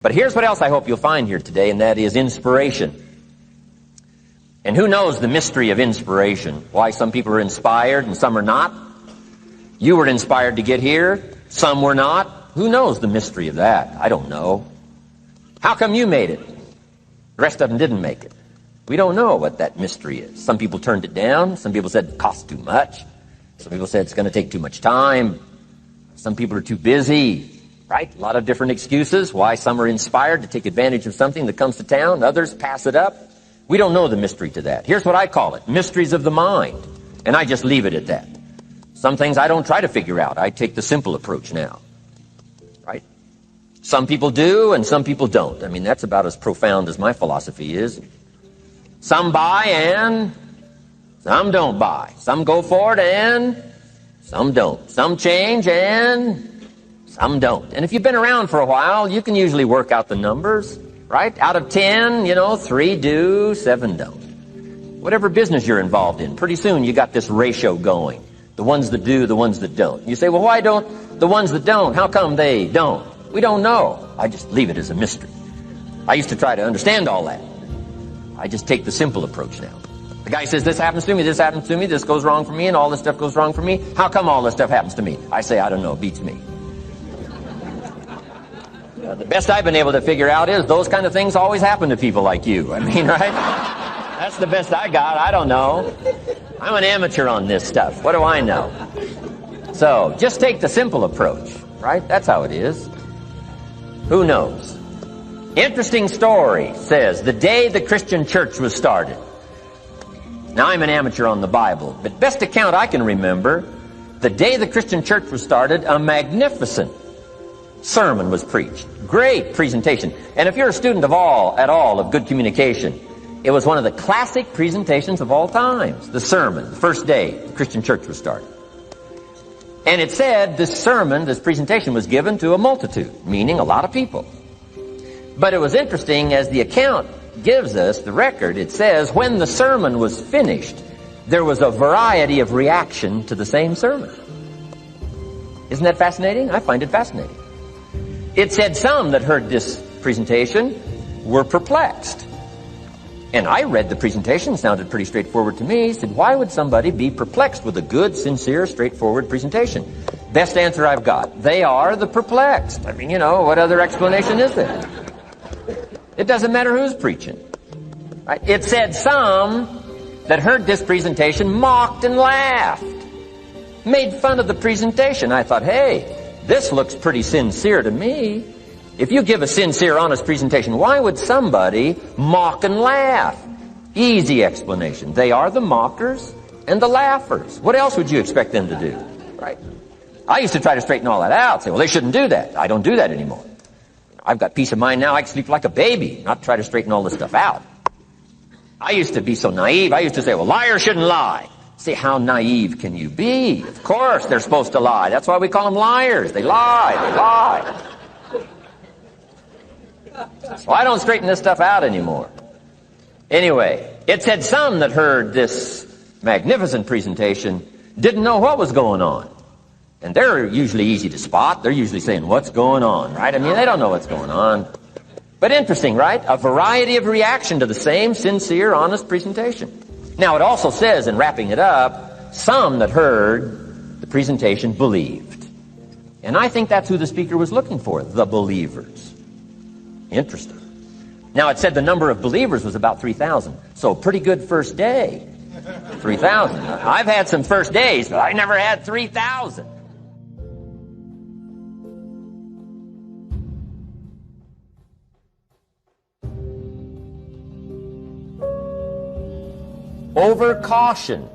But here's what else I hope you'll find here today, and that is inspiration. And who knows the mystery of inspiration? Why some people are inspired and some are not? You were inspired to get here, some were not. Who knows the mystery of that? I don't know. How come you made it? The rest of them didn't make it. We don't know what that mystery is. Some people turned it down. Some people said it costs too much. Some people said it's going to take too much time. Some people are too busy, right? A lot of different excuses why some are inspired to take advantage of something that comes to town. Others pass it up. We don't know the mystery to that. Here's what I call it: mysteries of the mind. And I just leave it at that. Some things I don't try to figure out. I take the simple approach now, right? Some people do and some people don't. I mean, that's about as profound as my philosophy is. Some buy and some don't buy. Some go for it and some don't. Some change and some don't. And if you've been around for a while, you can usually work out the numbers, right? Out of 10, 3 do, 7 don't. Whatever business you're involved in, pretty soon you got this ratio going. The ones that do, the ones that don't. You say, well, why don't the ones that don't? How come they don't? We don't know. I just leave it as a mystery. I used to try to understand all that. I just take the simple approach now. The guy says, this happens to me, this goes wrong for me, and all this stuff goes wrong for me. How come all this stuff happens to me? I say, I don't know, it beats me. The best I've been able to figure out is those kind of things always happen to people like you. I mean, right? That's the best I got. I don't know. I'm an amateur on this stuff. What do I know? So, just take the simple approach, right? That's how it is. Who knows? Interesting story says, the day the Christian church was started. Now, I'm an amateur on the Bible, but best account I can remember, the day the Christian church was started, a magnificent sermon was preached. Great presentation. And if you're a student at all of good communication, it was one of the classic presentations of all times. The sermon, the first day the Christian church was started. And it said this sermon, this presentation was given to a multitude, meaning a lot of people. But it was interesting, as the account gives us, the record, it says, when the sermon was finished, there was a variety of reaction to the same sermon. Isn't that fascinating? I find it fascinating. It said some that heard this presentation were perplexed. And I read the presentation, sounded pretty straightforward to me. Said, why would somebody be perplexed with a good, sincere, straightforward presentation? Best answer I've got. They are the perplexed. I mean, what other explanation is there? It doesn't matter who's preaching. Right? It said some that heard this presentation mocked and laughed, made fun of the presentation. I thought, hey, this looks pretty sincere to me. If you give a sincere, honest presentation, why would somebody mock and laugh? Easy explanation. They are the mockers and the laughers. What else would you expect them to do? Right? I used to try to straighten all that out. Say, well, they shouldn't do that. I don't do that anymore. I've got peace of mind now. I can sleep like a baby, not try to straighten all this stuff out. I used to be so naive. I used to say, well, liars shouldn't lie. See, how naive can you be? Of course they're supposed to lie. That's why we call them liars. They lie. So I don't straighten this stuff out anymore. Anyway, it said some that heard this magnificent presentation didn't know what was going on. And they're usually easy to spot. They're usually saying, what's going on, right? I mean, they don't know what's going on. But interesting, right? A variety of reaction to the same sincere, honest presentation. Now, it also says, in wrapping it up, some that heard the presentation believed. And I think that's who the speaker was looking for, the believers. Interesting. Now, it said the number of believers was about 3,000. So, pretty good first day. 3,000. I've had some first days, but I never had 3,000. Over caution.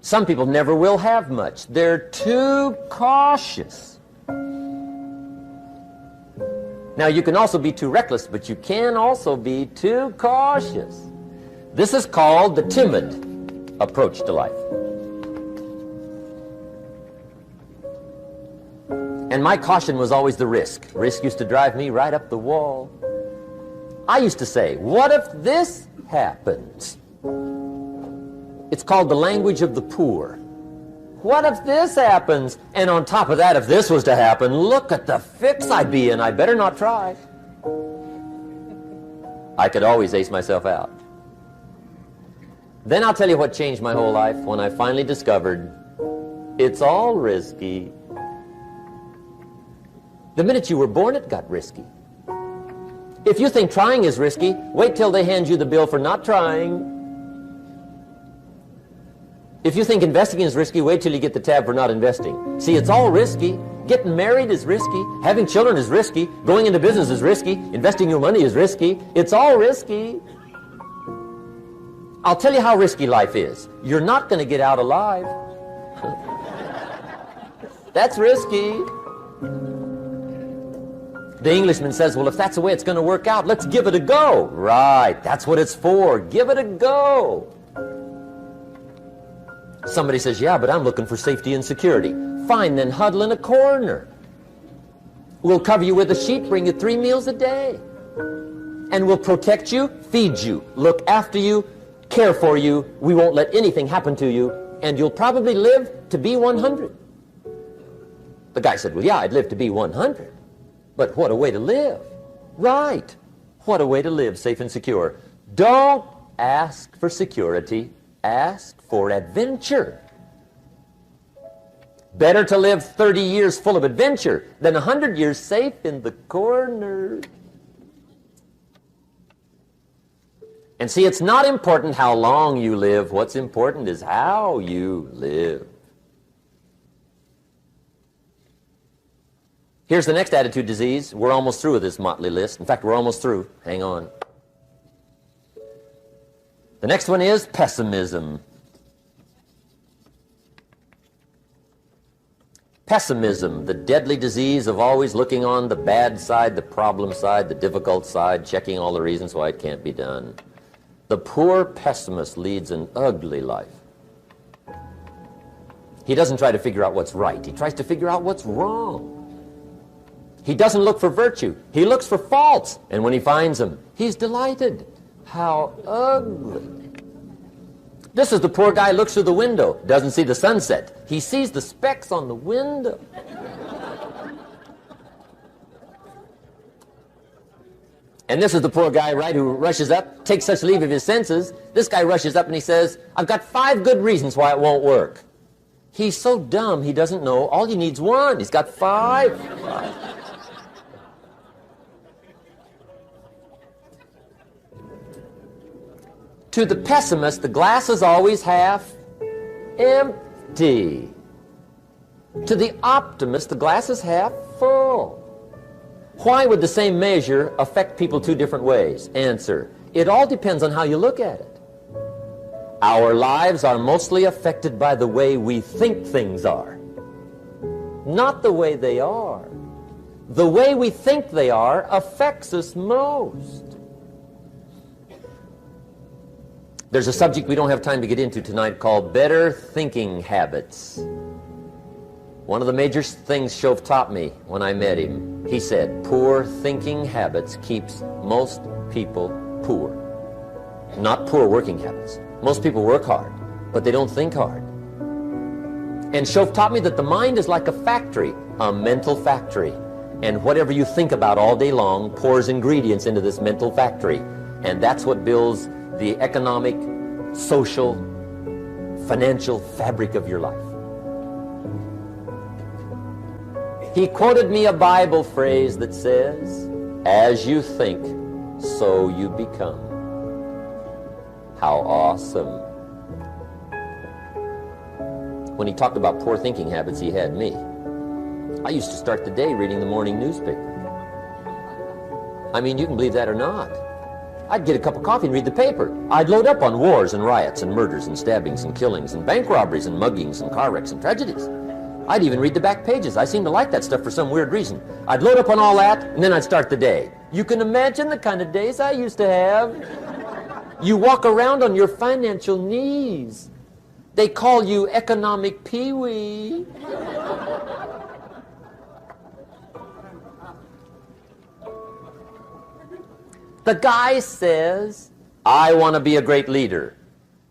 Some people never will have much. They're too cautious. Now, you can also be too reckless, but you can also be too cautious. This is called the timid approach to life. And my caution was always the risk. Risk used to drive me right up the wall. I used to say, what if this happens? It's called the language of the poor. What if this happens? And on top of that, if this was to happen, look at the fix I'd be in. I better not try. I could always ace myself out. Then I'll tell you what changed my whole life when I finally discovered it's all risky. The minute you were born, it got risky. If you think trying is risky, wait till they hand you the bill for not trying. If you think investing is risky, wait till you get the tab for not investing. See, it's all risky. Getting married is risky. Having children is risky. Going into business is risky. Investing your money is risky. It's all risky. I'll tell you how risky life is. You're not going to get out alive. That's risky. The Englishman says, well, if that's the way it's going to work out, let's give it a go. Right, that's what it's for. Give it a go. Somebody says, yeah, but I'm looking for safety and security. Fine, then huddle in a corner. We'll cover you with a sheet, bring you 3 meals a day. And we'll protect you, feed you, look after you, care for you. We won't let anything happen to you. And you'll probably live to be 100. The guy said, well, yeah, I'd live to be 100. But what a way to live. Right. What a way to live, safe and secure. Don't ask for security. Ask for adventure. Better to live 30 years full of adventure than 100 years safe in the corner. And see, it's not important how long you live. What's important is how you live. Here's the next attitude disease. We're almost through with this motley list. In fact, we're almost through. Hang on. The next one is pessimism. Pessimism, the deadly disease of always looking on the bad side, the problem side, the difficult side, checking all the reasons why it can't be done. The poor pessimist leads an ugly life. He doesn't try to figure out what's right. He tries to figure out what's wrong. He doesn't look for virtue. He looks for faults. And when he finds them, he's delighted. How ugly. This is the poor guy who looks through the window, doesn't see the sunset. He sees the specks on the window. And this is the poor guy, right, who rushes up, takes such leave of his senses. This guy rushes up and he says, I've got 5 good reasons why it won't work. He's so dumb he doesn't know all he needs 1. He's got 5. To the pessimist, the glass is always half empty. To the optimist, the glass is half full. Why would the same measure affect people 2 different ways? Answer, it all depends on how you look at it. Our lives are mostly affected by the way we think things are, not the way they are. The way we think they are affects us most. There's a subject we don't have time to get into tonight called better thinking habits. One of the major things Shove taught me when I met him, he said, poor thinking habits keeps most people poor. Not poor working habits. Most people work hard, but they don't think hard. And Shove taught me that the mind is like a factory, a mental factory. And whatever you think about all day long pours ingredients into this mental factory. And that's what builds the economic, social, financial fabric of your life. He quoted me a Bible phrase that says, as you think, so you become. How awesome. When he talked about poor thinking habits, he had me. I used to start the day reading the morning newspaper. I mean, you can believe that or not. I'd get a cup of coffee and read the paper. I'd load up on wars and riots and murders and stabbings and killings and bank robberies and muggings and car wrecks and tragedies. I'd even read the back pages. I seem to like that stuff for some weird reason. I'd load up on all that, and then I'd start the day. You can imagine the kind of days I used to have. You walk around on your financial knees. They call you economic peewee. The guy says, I want to be a great leader.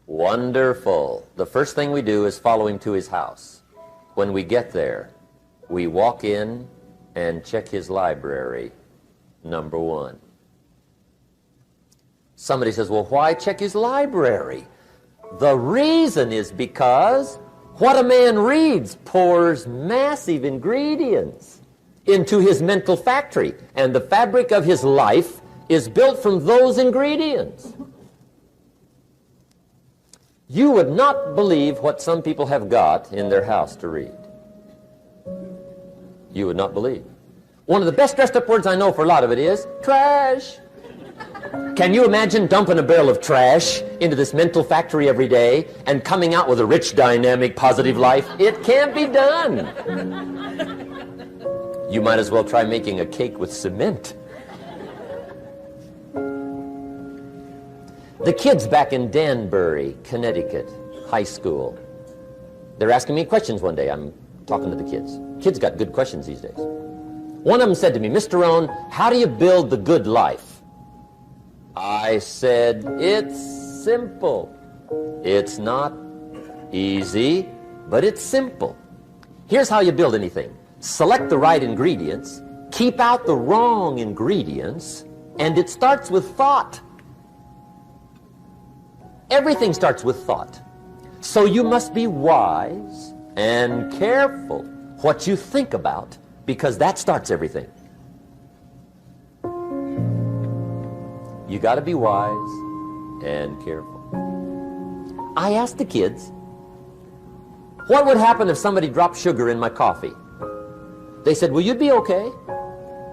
Wonderful. The first thing we do is follow him to his house. When we get there, we walk in and check his library, number one. Somebody says, well, why check his library? The reason is because what a man reads pours massive ingredients into his mental factory, and the fabric of his life is built from those ingredients. You would not believe what some people have got in their house to read. You would not believe. One of the best dressed up words I know for a lot of it is trash. Can you imagine dumping a barrel of trash into this mental factory every day and coming out with a rich, dynamic, positive life? It can't be done. You might as well try making a cake with cement. The kids back in Danbury, Connecticut, high school, they're asking me questions one day. I'm talking to the kids. Kids got good questions these days. One of them said to me, Mr. Rohn, how do you build the good life? I said, it's simple. It's not easy, but it's simple. Here's how you build anything. Select the right ingredients, keep out the wrong ingredients, and it starts with thought. Everything starts with thought. So you must be wise and careful what you think about, because that starts everything. You got to be wise and careful. I asked the kids, what would happen if somebody dropped sugar in my coffee? They said, well, you'd be okay.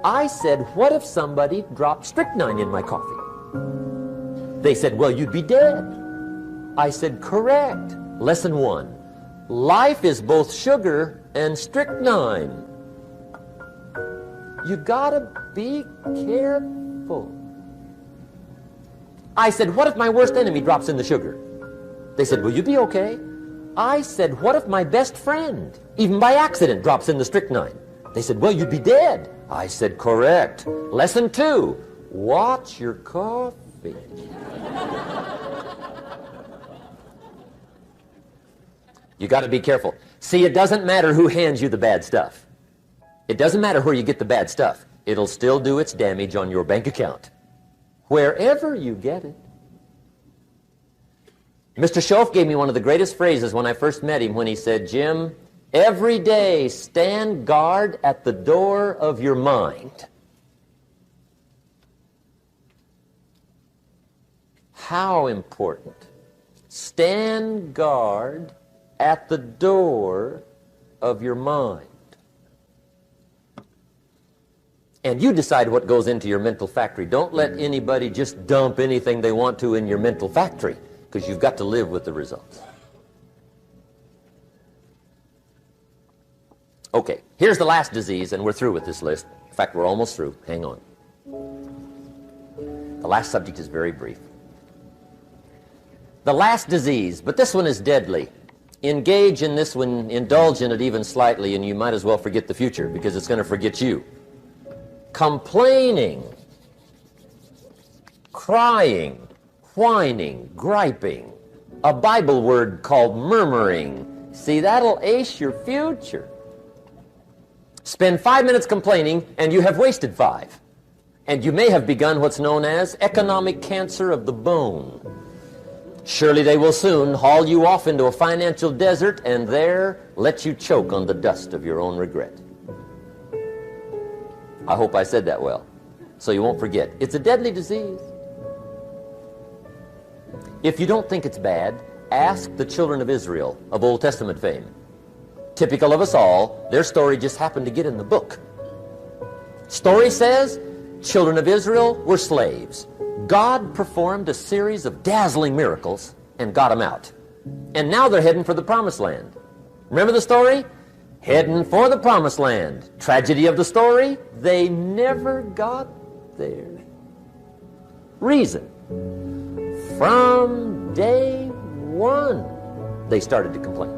I said, what if somebody dropped strychnine in my coffee? They said, well, you'd be dead. I said, correct. Lesson 1. Life is both sugar and strychnine. You gotta be careful. I said, what if my worst enemy drops in the sugar? They said, will you be okay? I said, what if my best friend, even by accident, drops in the strychnine? They said, well, you'd be dead. I said, correct. Lesson 2, watch your coffee. You got to be careful. See, it doesn't matter who hands you the bad stuff. It doesn't matter where you get the bad stuff. It'll still do its damage on your bank account, wherever you get it. Mr. Schoaf gave me one of the greatest phrases when I first met him when he said, Jim, every day stand guard at the door of your mind. How important. Stand guard at the door of your mind. And you decide what goes into your mental factory. Don't let anybody just dump anything they want to in your mental factory, because you've got to live with the results. Okay, here's the last disease, and we're through with this list. In fact, we're almost through. Hang on. The last subject is very brief. The last disease, but this one is deadly. Engage in this one, indulge in it even slightly, and you might as well forget the future, because it's going to forget you. Complaining, crying, whining, griping, a Bible word called murmuring. See, that'll ace your future. Spend 5 minutes complaining, and you have wasted 5. And you may have begun what's known as economic cancer of the bone. Surely they will soon haul you off into a financial desert and there let you choke on the dust of your own regret. I hope I said that well, so you won't forget. It's a deadly disease. If you don't think it's bad, ask the children of Israel of Old Testament fame. Typical of us all, their story just happened to get in the book. Story says, children of Israel were slaves. God performed a series of dazzling miracles and got them out. And now they're heading for the promised land. Remember the story? Heading for the promised land. Tragedy of the story, they never got there. Reason. From day one, they started to complain.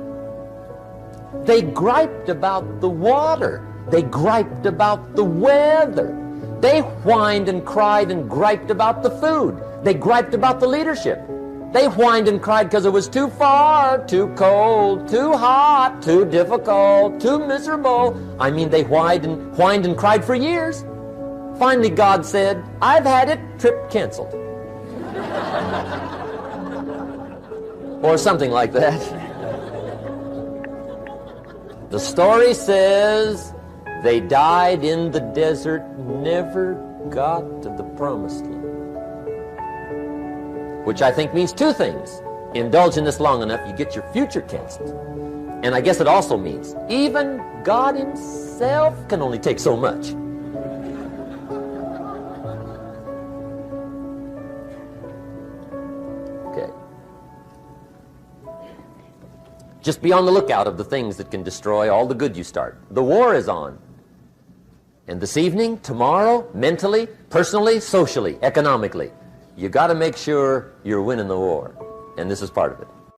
They griped about the water. They griped about the weather. They whined and cried and griped about the food. They griped about the leadership. They whined and cried because it was too far, too cold, too hot, too difficult, too miserable. I mean, they whined and cried for years. Finally, God said, I've had it, trip canceled. Or something like that. The story says they died in the desert, never got to the promised land. Which I think means two things. Indulge in this long enough, you get your future canceled. And I guess it also means even God himself can only take so much. Okay. Just be on the lookout of the things that can destroy all the good you start. The war is on. And this evening, tomorrow, mentally, personally, socially, economically, you got to make sure you're winning the war. And this is part of it.